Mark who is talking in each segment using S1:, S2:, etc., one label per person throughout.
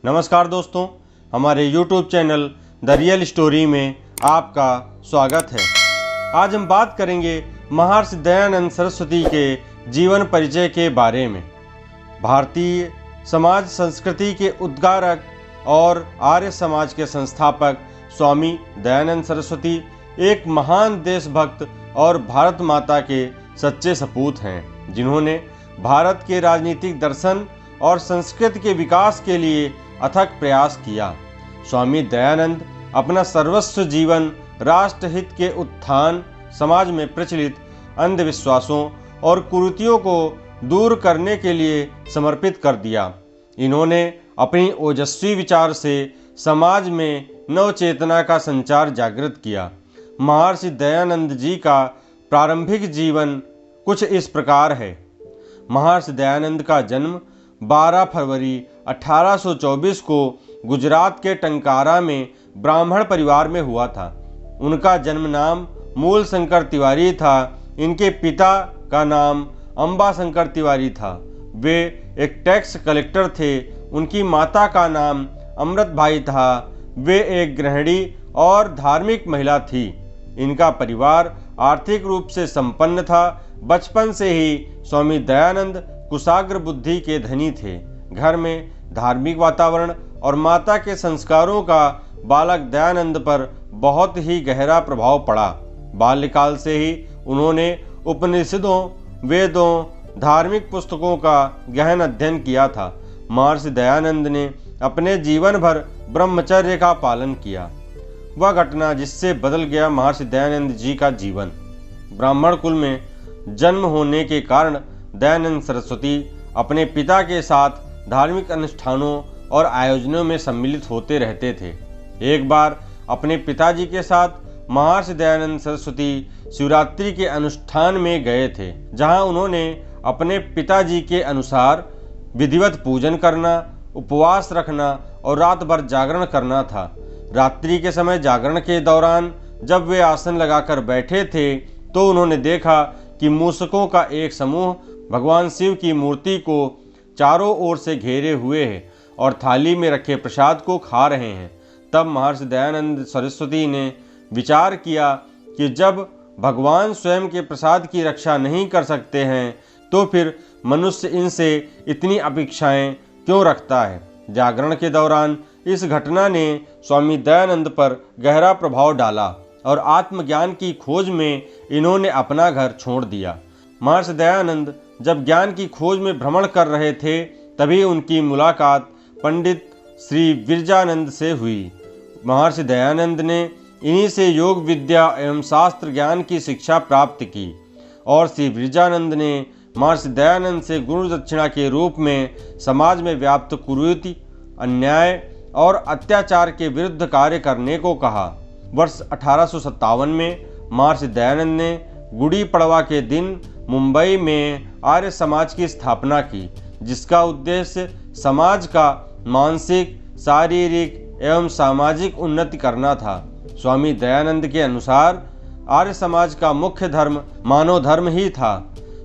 S1: नमस्कार दोस्तों, हमारे YouTube channel the real story में आपका स्वागत है। आज हम बात करेंगे महर्षि दयानंद सरस्वती के जीवन परिचय के बारे में। भारतीय समाज संस्कृति के उद्गारक और आर्य समाज के संस्थापक स्वामी दयानंद सरस्वती एक महान देशभक्त और भारत माता के सच्चे सपूत हैं, जिन्होंने भारत के राजनीतिक दर्शन और संस्कृति के विकास के लिए अथक प्रयास किया। स्वामी दयानंद अपना सर्वस्व जीवन राष्ट्रहित के उत्थान, समाज में प्रचलित अंधविश्वासों और कुरीतियों को दूर करने के लिए समर्पित कर दिया। इन्होंने अपनी ओजस्वी विचार से समाज में नव चेतना का संचार जागृत किया। महर्षि दयानंद जी का प्रारंभिक जीवन कुछ इस प्रकार है। महर्षि दयानंद का जन्म 12 फरवरी 1824 को गुजरात के टंकारा में ब्राह्मण परिवार में हुआ था। उनका जन्म नाम मूल शंकर तिवारी था। इनके पिता का नाम अंबा शंकर तिवारी था। वे एक टैक्स कलेक्टर थे। उनकी माता का नाम अमृत भाई था। वे एक गृहिणी और धार्मिक महिला थी। इनका परिवार आर्थिक रूप से संपन्न था। बचपन से ही स्वामी दयानंद कुशाग्र बुद्धि के धनी थे। घर में धार्मिक वातावरण और माता के संस्कारों का बालक दयानंद पर बहुत ही गहरा प्रभाव पड़ा। बाल्यकाल से ही उन्होंने उपनिषदों, वेदों, धार्मिक पुस्तकों का गहन अध्ययन किया था। महर्षि दयानंद ने अपने जीवन भर ब्रह्मचर्य का पालन किया। वह घटना जिससे बदल गया महर्षि दयानंद जी का जीवन। ब्राह्मण कुल में जन्म होने के कारण दयानंद सरस्वती अपने पिता के साथ धार्मिक अनुष्ठानों और आयोजनों में सम्मिलित होते रहते थे। एक बार अपने पिताजी के साथ महर्षि दयानंद सरस्वती शिवरात्रि के अनुष्ठान में गए थे, जहां उन्होंने अपने पिताजी के अनुसार विधिवत पूजन करना, उपवास रखना और रात भर जागरण करना था। रात्रि के समय जागरण के दौरान जब वे आसन लगाकर बैठे थे तो उन्होंने देखा कि मूषकों का एक समूह भगवान शिव की मूर्ति को चारों ओर से घेरे हुए है और थाली में रखे प्रसाद को खा रहे हैं। तब महर्षि दयानंद सरस्वती ने विचार किया कि जब भगवान स्वयं के प्रसाद की रक्षा नहीं कर सकते हैं तो फिर मनुष्य इनसे इतनी अपेक्षाएं क्यों रखता है। जागरण के दौरान इस घटना ने स्वामी दयानंद पर गहरा प्रभाव डाला और आत्मज्ञान की खोज में इन्होंने अपना घर छोड़ दिया। महर्षि दयानंद जब ज्ञान की खोज में भ्रमण कर रहे थे तभी उनकी मुलाकात पंडित श्री विरजानंद से हुई। महर्षि दयानंद ने इन्हीं से योग विद्या एवं शास्त्र ज्ञान की शिक्षा प्राप्त की और श्री विरजानंद ने महर्षि दयानंद से गुरु दक्षिणा के रूप में समाज में व्याप्त कुरीति, अन्याय और अत्याचार के विरुद्ध कार्य करने को कहा। वर्ष 1857 में महर्षि दयानंद ने गुड़ी पड़वा के दिन मुंबई में आर्य समाज की स्थापना की, जिसका उद्देश्य समाज का मानसिक, शारीरिक एवं सामाजिक उन्नति करना था। स्वामी दयानंद के अनुसार आर्य समाज का मुख्य धर्म मानव धर्म ही था।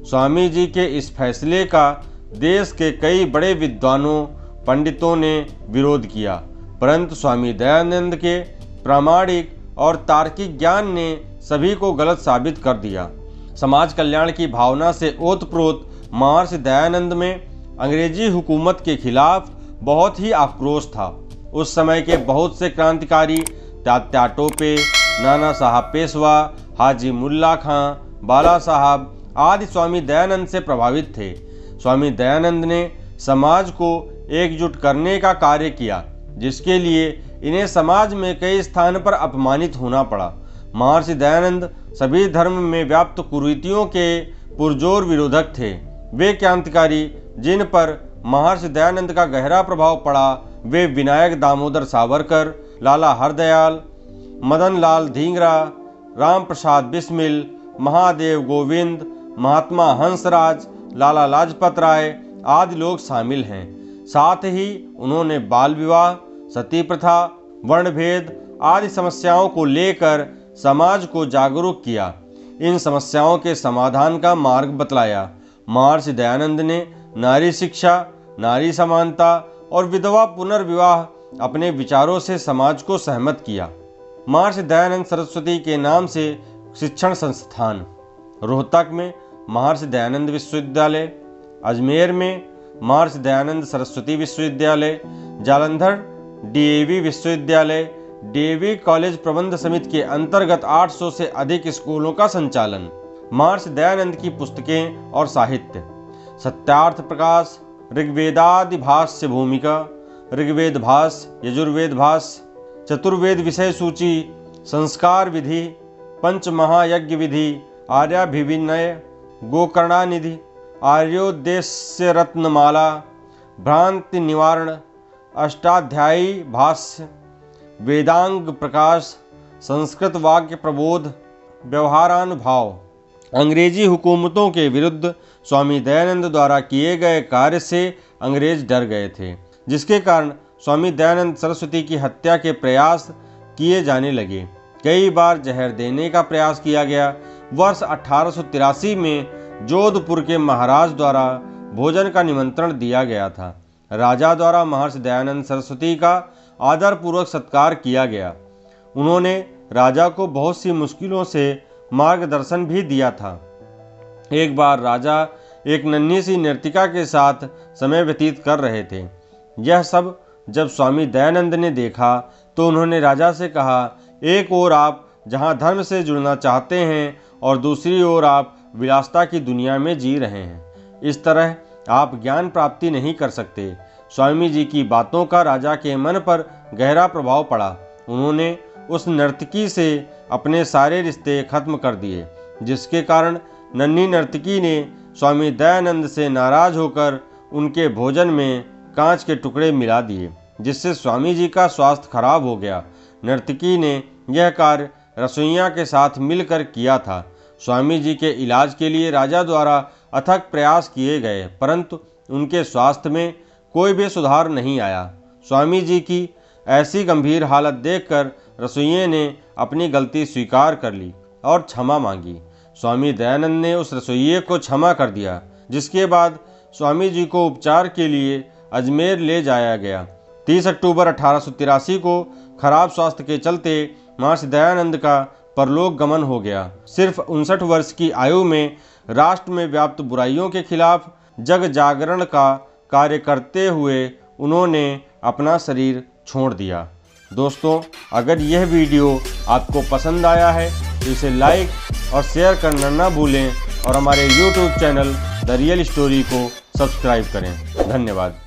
S1: स्वामी जी के इस फैसले का देश के कई बड़े विद्वानों, पंडितों ने विरोध किया, परंतु स्वामी दयानंद के प्रामाणिक और तार्किक ज्ञान ने सभी को गलत साबित कर दिया। समाज कल्याण की भावना से ओतप्रोत महर्षि दयानंद में अंग्रेजी हुकूमत के खिलाफ बहुत ही आक्रोश था। उस समय के बहुत से क्रांतिकारी तात्या टोपे, नाना साहब पेशवा, हाजी मुल्ला खां, बाला साहब आदि स्वामी दयानंद से प्रभावित थे। स्वामी दयानंद ने समाज को एकजुट करने का कार्य किया, जिसके लिए इन्हें समाज में कई स्थान पर अपमानित होना पड़ा। महर्षि दयानंद सभी धर्म में व्याप्त कुरीतियों के पुरजोर विरोधक थे। वे क्रांतिकारी जिन पर महर्षि दयानंद का गहरा प्रभाव पड़ा वे विनायक दामोदर सावरकर, लाला हरदयाल, मदन लाल धींगरा, राम प्रसाद बिस्मिल, महादेव गोविंद, महात्मा हंसराज, लाला लाजपत राय आदि लोग शामिल हैं। साथ ही उन्होंने बाल विवाह, सती प्रथा, वर्णभेद आदि समस्याओं को लेकर समाज को जागरूक किया। इन समस्याओं के समाधान का मार्ग बतलाया। महर्षि दयानंद ने नारी शिक्षा, नारी समानता और विधवा पुनर्विवाह अपने विचारों से समाज को सहमत किया। महर्षि दयानंद सरस्वती के नाम से शिक्षण संस्थान, रोहतक में महर्षि दयानंद विश्वविद्यालय, अजमेर में महर्षि दयानंद सरस्वती विश्वविद्यालय, जालंधर डीएवी विश्वविद्यालय, डीएवी कॉलेज प्रबंध समिति के अंतर्गत 800 से अधिक स्कूलों का संचालन। महर्षि दयानंद की पुस्तकें और साहित्य: सत्यार्थ प्रकाश, ऋग्वेदादि भाष्य भूमिका, ऋग्वेद भाष्य, यजुर्वेद भाष्य, चतुर्वेद विषय सूची, संस्कार विधि, पंच महायज्ञ विधि, आर्याभिविनय, गोकर्णानिधि, आर्योद्देश्य रत्नमाला, भ्रांति निवारण, अष्टाध्यायी भाष्य, वेदांग प्रकाश, संस्कृत वाक्य प्रबोध, व्यवहारानुभाव। अंग्रेजी हुकूमतों के विरुद्ध स्वामी दयानंद द्वारा किए गए कार्य से अंग्रेज डर गए थे, जिसके कारण स्वामी दयानंद सरस्वती की हत्या के प्रयास किए जाने लगे। कई बार जहर देने का प्रयास किया गया। वर्ष 1883 में जोधपुर के महाराज द्वारा भोजन का निमंत्रण दिया गया था। राजा द्वारा महर्षि दयानंद सरस्वती का आदरपूर्वक सत्कार किया गया। उन्होंने राजा को बहुत सी मुश्किलों से मार्गदर्शन भी दिया था। एक बार राजा एक नन्ही सी नर्तिका के साथ समय व्यतीत कर रहे थे। यह सब जब स्वामी दयानंद ने देखा तो उन्होंने राजा से कहा, एक ओर आप जहाँ धर्म से जुड़ना चाहते हैं और दूसरी ओर आप विलासिता की दुनिया में जी रहे हैं। इस तरह आप ज्ञान प्राप्ति नहीं कर सकते। स्वामी जी की बातों का राजा के मन पर गहरा प्रभाव पड़ा। उन्होंने उस नर्तकी से अपने सारे रिश्ते खत्म कर दिए, जिसके कारण नन्ही नर्तकी ने स्वामी दयानंद से नाराज होकर उनके भोजन में कांच के टुकड़े मिला दिए, जिससे स्वामी जी का स्वास्थ्य खराब हो गया। नर्तकी ने यह कार्य रसोइया के साथ मिलकर किया था। स्वामी जी के इलाज के लिए राजा द्वारा अथक प्रयास किए गए, परंतु उनके स्वास्थ्य में कोई भी सुधार नहीं आया। स्वामी जी की ऐसी गंभीर हालत देखकर रसोइये ने अपनी गलती स्वीकार कर ली और क्षमा मांगी। स्वामी दयानंद ने उस रसोइये को क्षमा कर दिया, जिसके बाद स्वामी जी को उपचार के लिए अजमेर ले जाया गया। 30 अक्टूबर 1883 को खराब स्वास्थ्य के चलते महर्षि दयानंद का परलोक गमन हो गया। सिर्फ 59 वर्ष की आयु में राष्ट्र में व्याप्त बुराइयों के खिलाफ जग जागरण का कार्य करते हुए उन्होंने अपना शरीर छोड़ दिया। दोस्तों, अगर यह वीडियो आपको पसंद आया है तो इसे लाइक और शेयर करना ना भूलें और हमारे YouTube channel the real story को सब्सक्राइब करें। धन्यवाद।